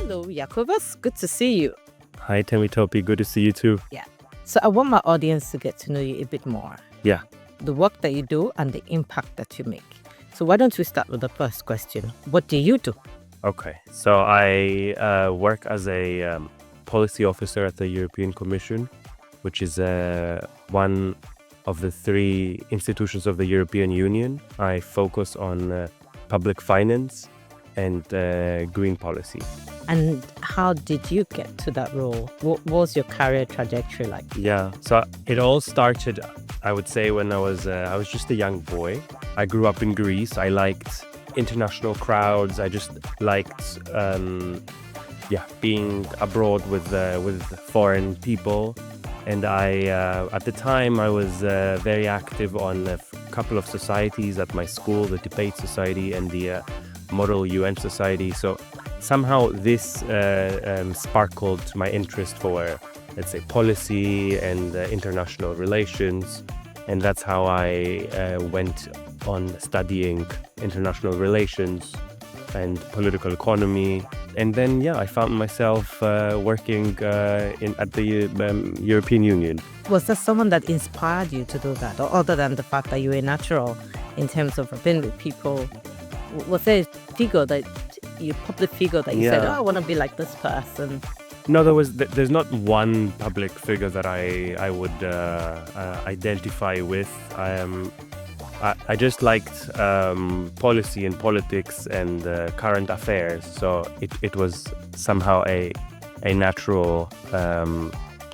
Hello, Iakovos. Good to see you. Hi, Temitope. Good to see you too. Yeah. So I want my audience to get to know you a bit more. Yeah. The work that you do and the impact that you make. So why don't we start with the first question? What do you do? Okay. So I work as a policy officer at the European Commission, which is one of the three institutions of the European Union. I focus on public finance and green policy. And how did you get to that role? What was your career trajectory like? Yeah. So it all started, I would say, when I was just a young boy. I grew up in Greece. I liked international crowds. I just liked being abroad with foreign people. And I at the time I was very active on a couple of societies at my school, the Debate Society and the Model UN Society. So somehow this sparkled my interest for, let's say, policy and international relations. And that's how I went on studying international relations and political economy. And then, I found myself working at the European Union. Was there someone that inspired you to do that? Or other than the fact that you were natural in terms of being with people, was there a figure that you, public figure that you said, I want to be like this person? No, there's not one public figure that I would identify with. I just liked policy and politics and current affairs. So it was somehow a natural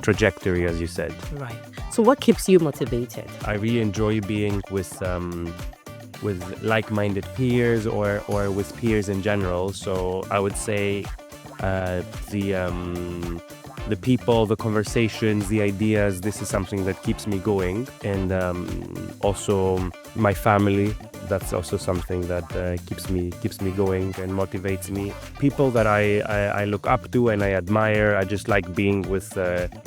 trajectory, as you said. Right. So what keeps you motivated? I really enjoy being with like-minded peers or with peers in general. So I would say the people, the conversations, the ideas, this is something that keeps me going. And also my family, that's also something that keeps me going and motivates me. People that I look up to and I admire, I just like being with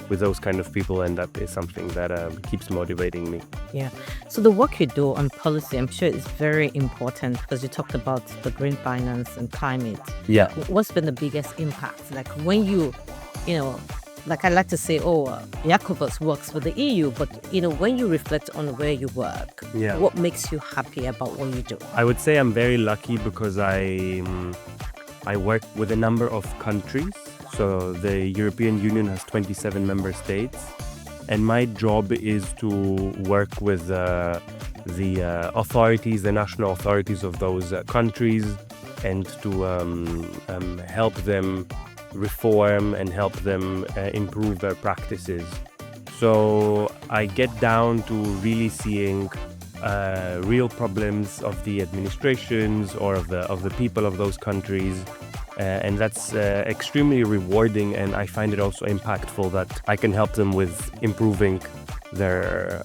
those kind of people, and that is something that keeps motivating me. Yeah. So the work you do on policy, I'm sure is very important because you talked about the green finance and climate. Yeah. What's been the biggest impact? Like when you like I like to say, Iakovos works with the EU, but when you reflect on where you work, what makes you happy about what you do? I would say I'm very lucky because I work with a number of countries. So the European Union has 27 member states, and my job is to work with the authorities, the national authorities of those countries, and to help them reform and help them improve their practices. So I get down to really seeing real problems of the administrations or of the people of those countries, and that's extremely rewarding, and I find it also impactful that I can help them with improving their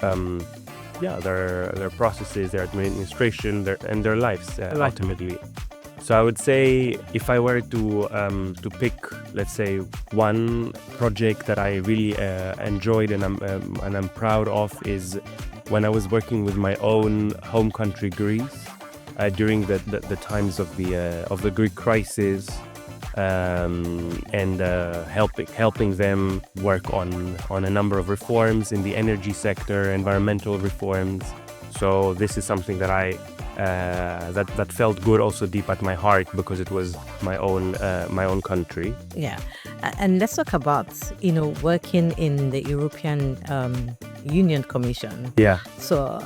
processes, their administration, and their lives ultimately. So I would say if I were to pick, let's say, one project that I really enjoyed and I'm proud of is when I was working with my own home country, Greece, during the times of the Greek crisis, and helping them work on a number of reforms in the energy sector, environmental reforms. So this is something that that felt good, also deep at my heart, because it was my own country. Yeah, and let's talk about working in the European Union Commission. Yeah. So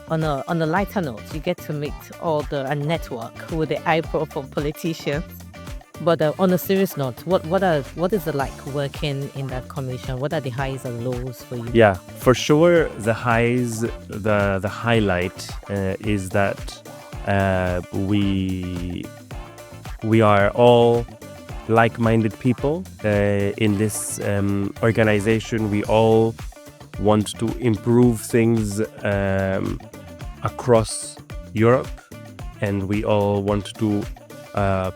on a lighter note, you get to meet a network with the high-profile politicians. But on a serious note, what is it like working in that commission? What are the highs and lows for you? Yeah, for sure, the highs, the highlight is that we are all like-minded people in this organization. We all want to improve things across Europe, and we all want to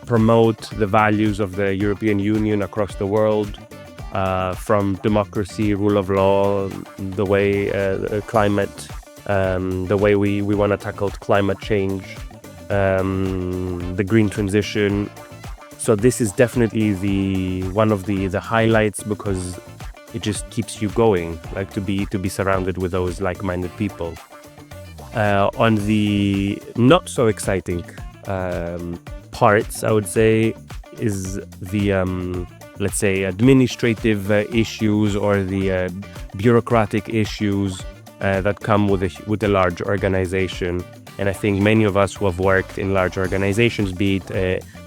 promote the values of the European Union across the world, from democracy, rule of law, the way climate, the way we want to tackle climate change, the green transition. So this is definitely one of the highlights, because it just keeps you going, like to be surrounded with those like-minded people. On the not so exciting parts, I would say, is the let's say administrative issues, or the bureaucratic issues that come with a large organization. And I think many of us who have worked in large organizations, be it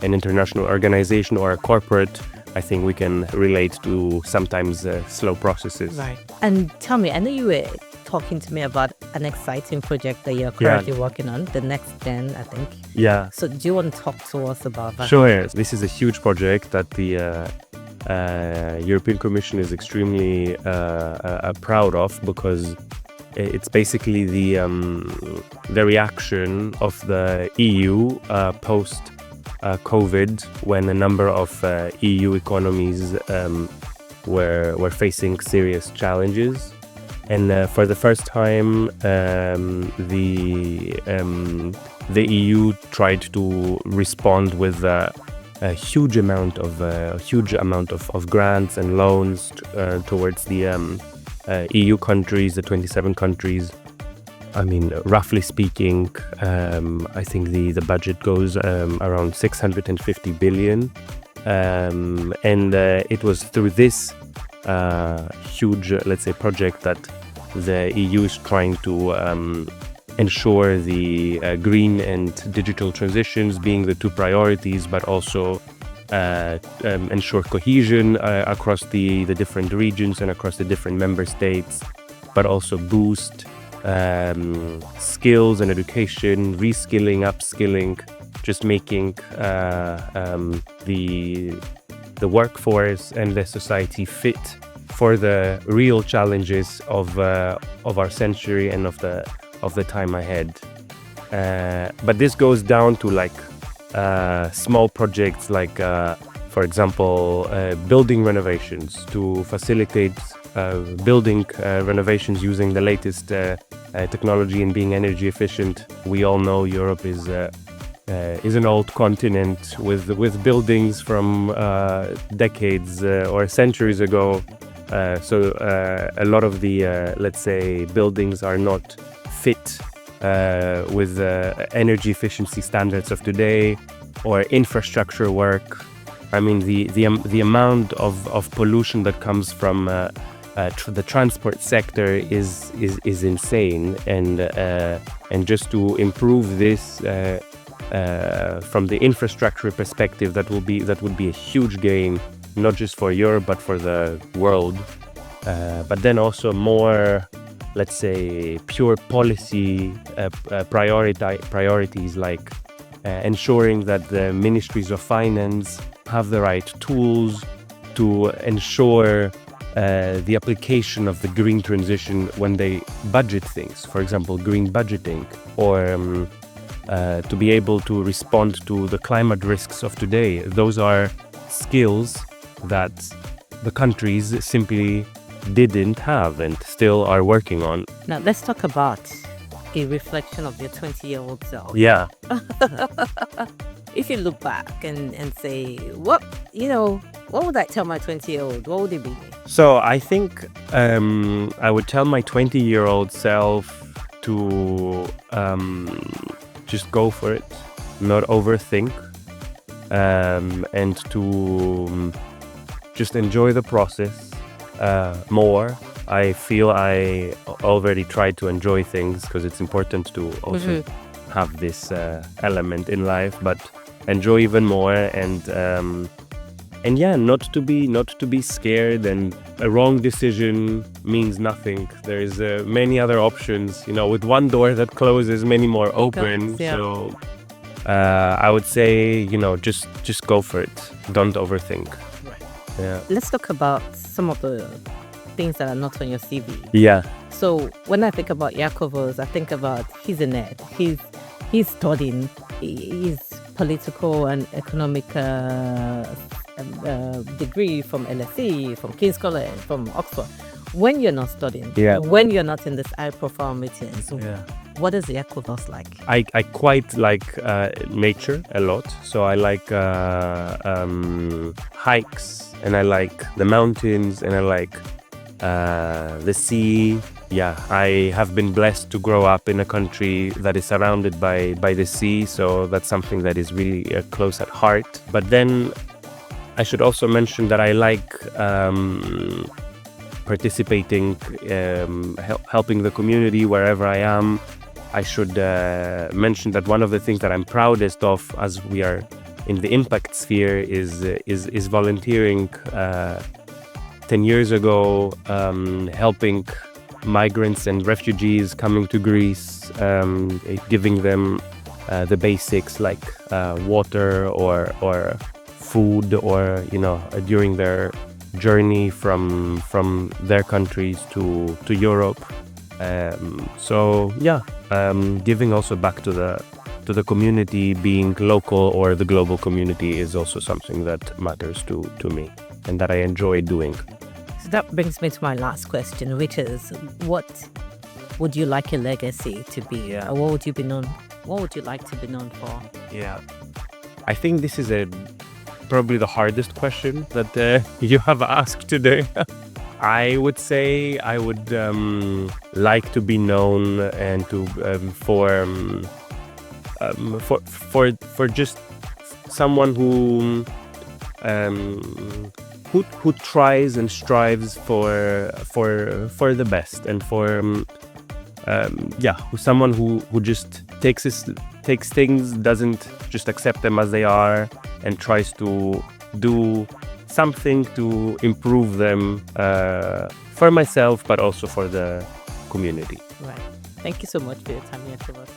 an international organization or a corporate, I think we can relate to sometimes slow processes. Right. And tell me, I know you were talking to me about an exciting project that you're currently working on, the Next Gen, I think. Yeah. So do you want to talk to us about that? Sure. This is a huge project that the European Commission is extremely proud of, because it's basically the reaction of the EU post COVID, when a number of EU economies were facing serious challenges. And for the first time, the EU tried to respond with a huge amount of grants and loans towards the EU countries, the 27 countries. I mean, roughly speaking, I think the budget goes around 650 billion. And it was through this huge, let's say, project that the EU is trying to ensure the green and digital transitions being the two priorities, but also ensure cohesion across the different regions and across the different member states, but also boost skills and education, reskilling, upskilling, just making the workforce and the society fit for the real challenges of our century and of the time ahead. But this goes down to like small projects, like for example building renovations, to facilitate building renovations using the latest technology and being energy efficient. We all know Europe is an old continent with buildings from decades or centuries ago. So a lot of the let's say buildings are not fit with energy efficiency standards of today, or infrastructure work. I mean, the amount of pollution that comes from the transport sector is insane, and just to improve this from the infrastructure perspective, that would be a huge gain, not just for Europe but for the world. But then also more, let's say, pure policy priorities, like ensuring that the ministries of finance have the right tools to ensure the application of the green transition when they budget things, for example, green budgeting, or to be able to respond to the climate risks of today. Those are skills that the countries simply didn't have and still are working on. Now, let's talk about a reflection of your 20-year-old self. Yeah. If you look back and say, what would I tell my 20-year-old? What would it be? So I think I would tell my 20-year-old self to just go for it, not overthink, and to just enjoy the process more. I feel I already tried to enjoy things, because it's important to also have this element in life, but enjoy even more, and yeah, not to be scared. And a wrong decision means nothing. There's many other options. With one door that closes, many more open. Yeah. So I would say, just go for it. Don't overthink. Right. Yeah. Let's talk about some of the things that are not on your CV. Yeah. So when I think about Iakovos, I think about he's a nerd. He's studying. He's political and economic degree from LSE, from King's College, from Oxford. When you're not studying, when you're not in this high-profile meetings, What is Iakovos like? I quite like nature a lot. So I like hikes, and I like the mountains, and I like the sea. Yeah, I have been blessed to grow up in a country that is surrounded by the sea, so that's something that is really close at heart. But then I should also mention that I like participating, helping the community wherever I am. I should mention that one of the things that I'm proudest of, as we are in the impact sphere, is volunteering. 10 years ago, helping migrants and refugees coming to Greece, giving them the basics like water or food, or during their journey from their countries to Europe. So yeah, giving also back to the community, being local or the global community, is also something that matters to me and that I enjoy doing. So that brings me to my last question, which is, what would you like your legacy to be? What would you be known? What would you like to be known for? Yeah, I think this is probably the hardest question that you have asked today. I would say I would like to be known and to for just someone who tries and strives for the best, and for someone who just takes things, doesn't just accept them as they are, and tries to do something to improve them, for myself, but also for the community. Right. Thank you so much for your time, Iakovos.